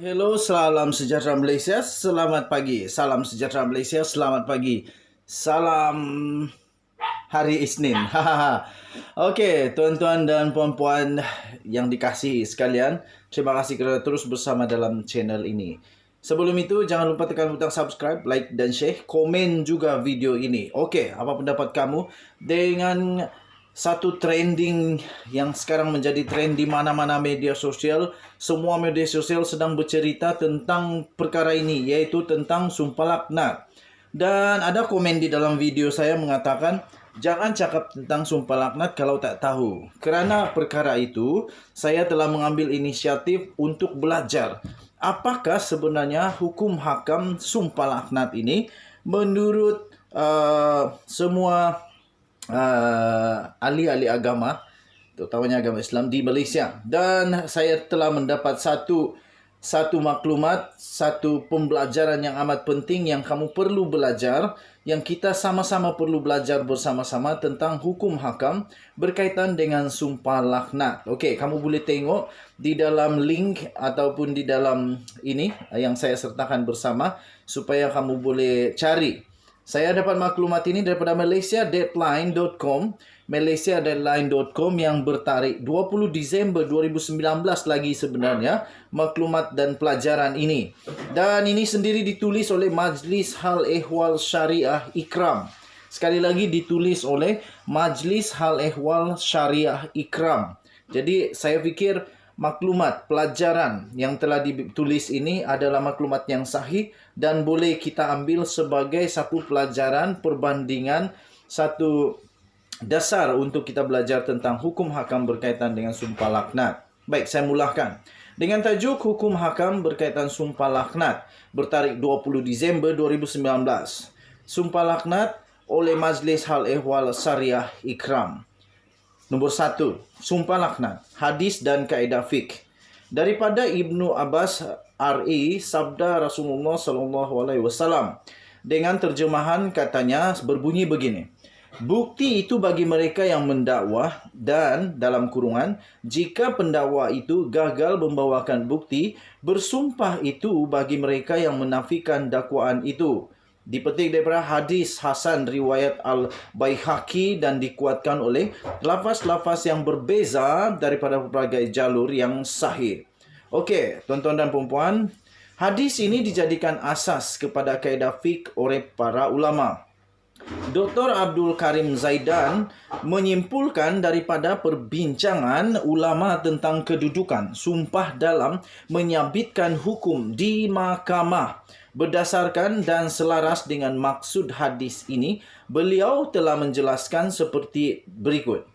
Hello, salam sejahtera Malaysia. Selamat pagi. Salam sejahtera Malaysia. Selamat pagi. Salam hari Isnin. Okey, tuan-tuan dan puan-puan yang dikasihi sekalian, terima kasih kerana terus bersama dalam channel ini. Sebelum itu, jangan lupa tekan butang subscribe, like dan share. Komen juga video ini. Okey, apa pendapat kamu dengan satu trending yang sekarang menjadi trend di mana-mana media sosial? Semua media sosial sedang bercerita tentang perkara ini, iaitu tentang sumpah laknat. Dan ada komen di dalam video saya mengatakan, jangan cakap tentang sumpah laknat kalau tak tahu. Kerana perkara itu, saya telah mengambil inisiatif untuk belajar apakah sebenarnya hukum hakam sumpah laknat ini menurut semua ahli-ahli agama, terutamanya agama Islam di Malaysia. Dan saya telah mendapat satu maklumat, satu pembelajaran yang amat penting yang kamu perlu belajar, yang kita sama-sama perlu belajar bersama-sama tentang hukum hakam berkaitan dengan sumpah laknat. Okey, kamu boleh tengok di dalam link ataupun di dalam ini yang saya sertakan bersama supaya kamu boleh cari. Saya dapat maklumat ini daripada malaysiadeadline.com, malaysiadeadline.com yang bertarikh 20 Disember 2019 lagi sebenarnya maklumat dan pelajaran ini. Dan ini sendiri ditulis oleh Majlis Hal Ehwal Syariah Ikram. Sekali lagi ditulis oleh Majlis Hal Ehwal Syariah Ikram. Jadi saya fikir maklumat, pelajaran yang telah ditulis ini adalah maklumat yang sahih dan boleh kita ambil sebagai satu pelajaran perbandingan, satu dasar untuk kita belajar tentang hukum hakam berkaitan dengan sumpah laknat. Baik, saya mulakan. Dengan tajuk hukum hakam berkaitan sumpah laknat bertarikh 20 Disember 2019. Sumpah laknat oleh Majlis Hal Ehwal Syariah Ikram. Nombor 1, sumpah laknat, hadis dan kaedah fiqh. Daripada Ibnu Abbas RI, sabda Rasulullah SAW. Dengan terjemahan katanya berbunyi begini. Bukti itu bagi mereka yang mendakwah dan dalam kurungan, jika pendakwa itu gagal membawakan bukti, bersumpah itu bagi mereka yang menafikan dakwaan itu. Dipetik daripada hadis Hasan riwayat Al-Baihaqi dan dikuatkan oleh lafaz-lafaz yang berbeza daripada berbagai jalur yang sahih. Okey, tuan-tuan dan puan-puan, hadis ini dijadikan asas kepada kaedah fiqh oleh para ulama. Dr. Abdul Karim Zaidan menyimpulkan daripada perbincangan ulama tentang kedudukan sumpah dalam menyabitkan hukum di mahkamah. Berdasarkan dan selaras dengan maksud hadis ini, beliau telah menjelaskan seperti berikut.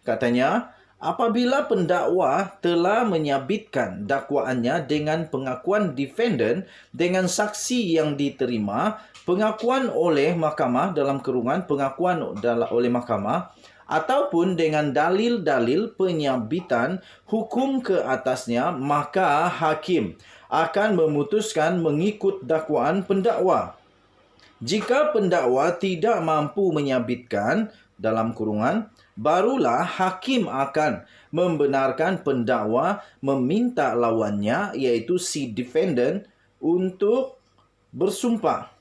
Katanya, apabila pendakwa telah menyabitkan dakwaannya dengan pengakuan defendant dengan saksi yang diterima, pengakuan oleh mahkamah dalam kurungan pengakuan oleh mahkamah, ataupun dengan dalil-dalil penyabitan hukum ke atasnya, maka hakim akan memutuskan mengikut dakwaan pendakwa. Jika pendakwa tidak mampu menyabitkan dalam kurungan, barulah hakim akan membenarkan pendakwa meminta lawannya, iaitu si defendant, untuk bersumpah.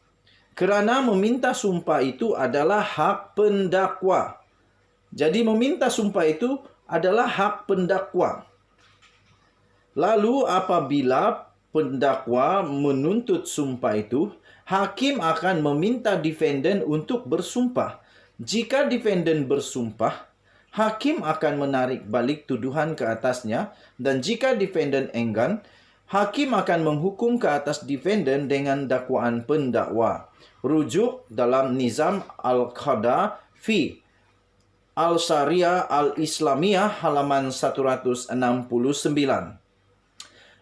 Kerana meminta sumpah itu adalah hak pendakwa. Jadi meminta sumpah itu adalah hak pendakwa. Lalu apabila pendakwa menuntut sumpah itu, hakim akan meminta defendant untuk bersumpah. Jika defendant bersumpah, hakim akan menarik balik tuduhan ke atasnya, dan jika defendant enggan, hakim akan menghukum ke atas defendant dengan dakwaan pendakwa. Rujuk dalam Nizam Al-Qada fi Al-Syariah Al-Islamiyah halaman 169.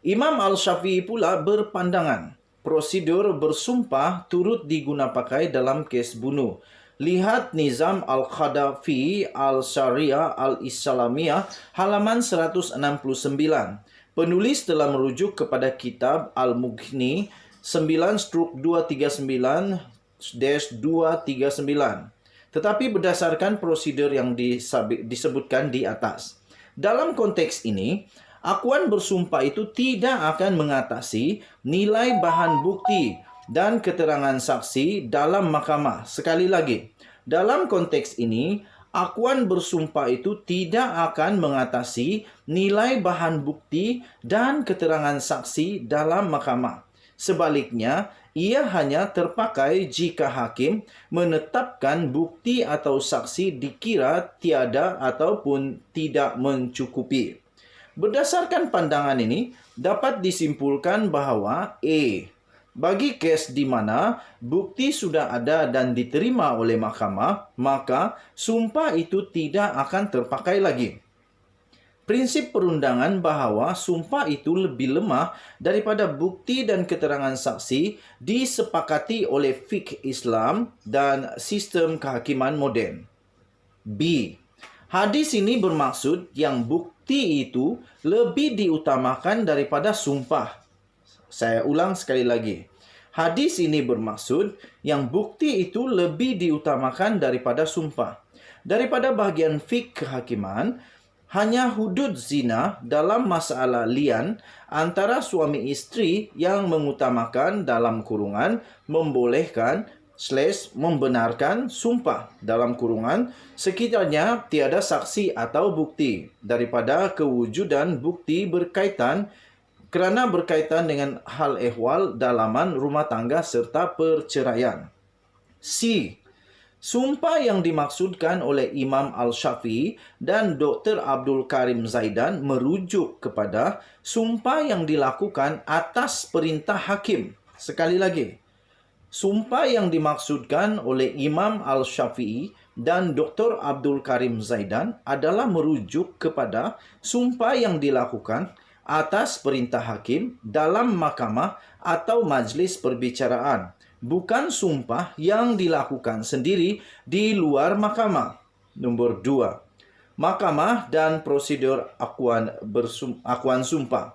Imam Al-Syafi'i pula berpandangan prosedur bersumpah turut digunapakai dalam kes bunuh. Lihat Nizam Al-Qada fi Al-Syariah Al-Islamiyah halaman 169. Penulis telah merujuk kepada kitab Al-Mughni 9/239-239. Tetapi berdasarkan prosedur yang disebutkan di atas. Dalam konteks ini, Akuan bersumpah itu tidak akan mengatasi nilai bahan bukti dan keterangan saksi dalam mahkamah. Sekali lagi, dalam konteks ini, akuan bersumpah itu tidak akan mengatasi nilai bahan bukti dan keterangan saksi dalam mahkamah. Sebaliknya, ia hanya terpakai jika hakim menetapkan bukti atau saksi dikira tiada ataupun tidak mencukupi. Berdasarkan pandangan ini, dapat disimpulkan bahawa bagi kes di mana bukti sudah ada dan diterima oleh mahkamah, maka sumpah itu tidak akan terpakai lagi. Prinsip perundangan bahawa sumpah itu lebih lemah daripada bukti dan keterangan saksi disepakati oleh fiqh Islam dan sistem kehakiman moden. B. Hadis ini bermaksud yang bukti itu lebih diutamakan daripada sumpah. Saya ulang sekali lagi. Hadis ini bermaksud yang bukti itu lebih diutamakan daripada sumpah. Daripada bahagian fiqh kehakiman, hanya hudud zina dalam masalah lian antara suami isteri yang mengutamakan dalam kurungan membolehkan membenarkan sumpah dalam kurungan sekiranya tiada saksi atau bukti daripada kewujudan bukti berkaitan dengan hal ehwal dalaman rumah tangga serta perceraian. C. Sumpah yang dimaksudkan oleh Imam Al-Syafi'i dan Dr. Abdul Karim Zaidan merujuk kepada sumpah yang dilakukan atas perintah hakim. Sekali lagi, sumpah yang dimaksudkan oleh Imam Al-Syafi'i dan Dr. Abdul Karim Zaidan adalah merujuk kepada sumpah yang dilakukan atas perintah hakim dalam mahkamah atau majlis perbicaraan, bukan sumpah yang dilakukan sendiri di luar mahkamah. Nombor 2. Mahkamah dan prosedur akuan sumpah.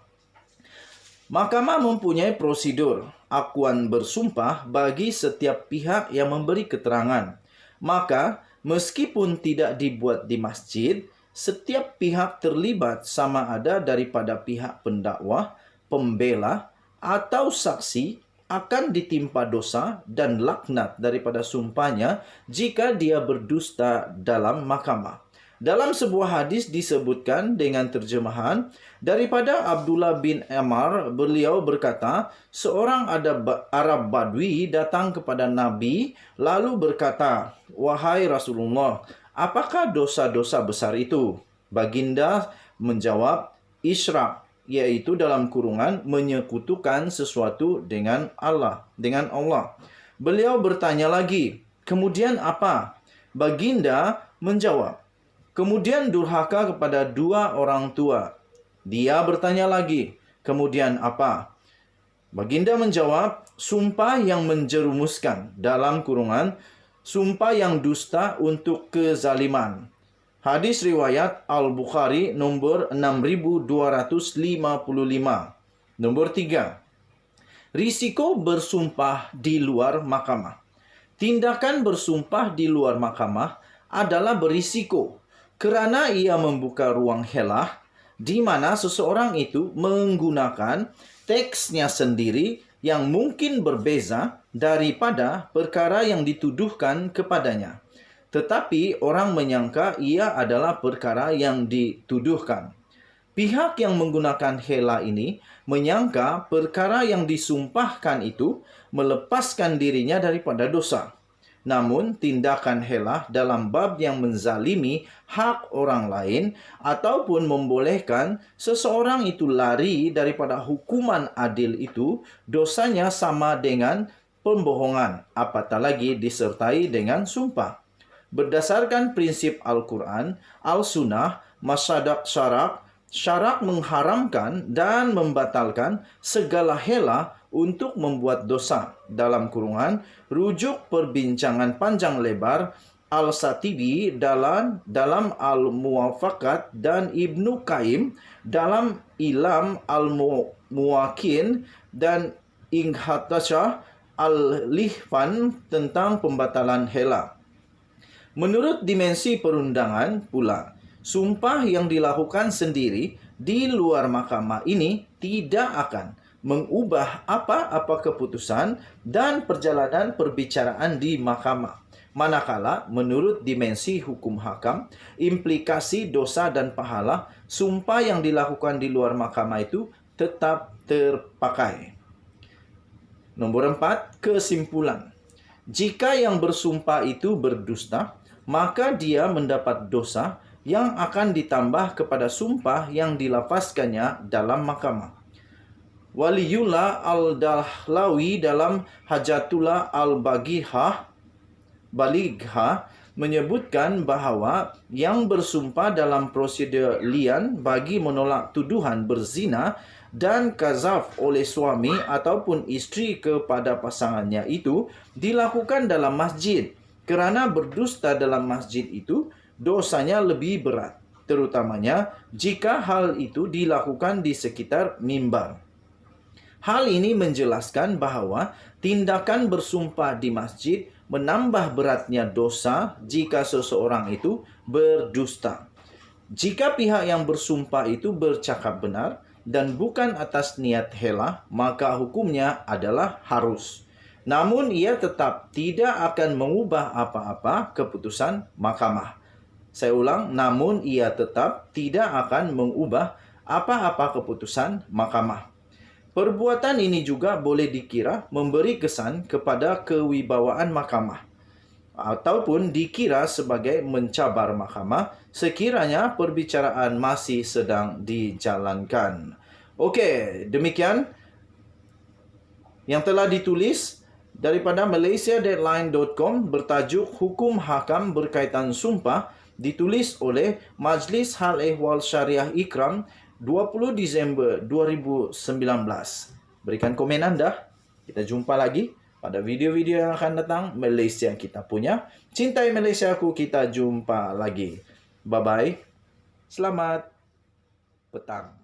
Mahkamah mempunyai prosedur akuan bersumpah bagi setiap pihak yang memberi keterangan. Maka, meskipun tidak dibuat di masjid, setiap pihak terlibat sama ada daripada pihak pendakwah, pembela atau saksi akan ditimpa dosa dan laknat daripada sumpahnya jika dia berdusta dalam mahkamah. Dalam sebuah hadis disebutkan dengan terjemahan daripada Abdullah bin Amr, beliau berkata, seorang Arab Badui datang kepada Nabi lalu berkata, "Wahai Rasulullah, apakah dosa-dosa besar itu?" Baginda menjawab, "Isyrak," yaitu dalam kurungan menyekutukan sesuatu dengan Allah. Beliau bertanya lagi, "Kemudian apa?" Baginda menjawab, "Kemudian durhaka kepada dua orang tua." Dia bertanya lagi, "Kemudian apa?" Baginda menjawab, "Sumpah yang menjerumuskan," dalam kurungan, sumpah yang dusta untuk kezaliman. Hadis riwayat Al-Bukhari nombor 6255. Nombor 3. Risiko bersumpah di luar mahkamah. Tindakan bersumpah di luar mahkamah adalah berisiko kerana ia membuka ruang helah di mana seseorang itu menggunakan teksnya sendiri yang mungkin berbeza daripada perkara yang dituduhkan kepadanya. Tetapi orang menyangka ia adalah perkara yang dituduhkan. Pihak yang menggunakan hela ini menyangka perkara yang disumpahkan itu melepaskan dirinya daripada dosa. Namun, tindakan hela dalam bab yang menzalimi hak orang lain ataupun membolehkan seseorang itu lari daripada hukuman adil itu, dosanya sama dengan pembohongan, apatah lagi disertai dengan sumpah. Berdasarkan prinsip Al-Quran, Al-Sunnah, Masyadak syarak mengharamkan dan membatalkan segala hela untuk membuat dosa. Dalam kurungan, rujuk perbincangan panjang lebar Al-Satibi dalam Al-Muwafaqat dan Ibnu Qayyim dalam Ilam Al-Muwakin dan Inghatasha Al-Lihfan tentang pembatalan hela. Menurut dimensi perundangan pula, sumpah yang dilakukan sendiri di luar mahkamah ini tidak akan mengubah apa-apa keputusan dan perjalanan perbicaraan di mahkamah. Manakala menurut dimensi hukum hakam, implikasi dosa dan pahala, sumpah yang dilakukan di luar mahkamah itu tetap terpakai. Nombor 4, kesimpulan. Jika yang bersumpah itu berdusta, maka dia mendapat dosa yang akan ditambah kepada sumpah yang dilafazkannya dalam mahkamah. Waliullah al-Dahlawi dalam Hajatullah al-Balighah menyebutkan bahawa yang bersumpah dalam prosedur lian bagi menolak tuduhan berzina dan kazaf oleh suami ataupun isteri kepada pasangannya itu dilakukan dalam masjid. Kerana berdusta dalam masjid itu dosanya lebih berat, terutamanya jika hal itu dilakukan di sekitar mimbar. Hal ini menjelaskan bahawa tindakan bersumpah di masjid menambah beratnya dosa jika seseorang itu berdusta. Jika pihak yang bersumpah itu bercakap benar dan bukan atas niat hela, maka hukumnya adalah harus. Namun ia tetap tidak akan mengubah apa-apa keputusan mahkamah. Saya ulang, namun ia tetap tidak akan mengubah apa-apa keputusan mahkamah. Perbuatan ini juga boleh dikira memberi kesan kepada kewibawaan mahkamah ataupun dikira sebagai mencabar mahkamah sekiranya perbicaraan masih sedang dijalankan. Okey, demikian yang telah ditulis daripada malaysiadeadline.com bertajuk Hukum Hakam Berkaitan Sumpah, ditulis oleh Majlis Hal Ehwal Syariah Ikram 20 Disember 2019. Berikan komen anda. Kita jumpa lagi pada video-video yang akan datang. Malaysia kita punya. Cintai Malaysiaku, kita jumpa lagi. Bye-bye. Selamat petang.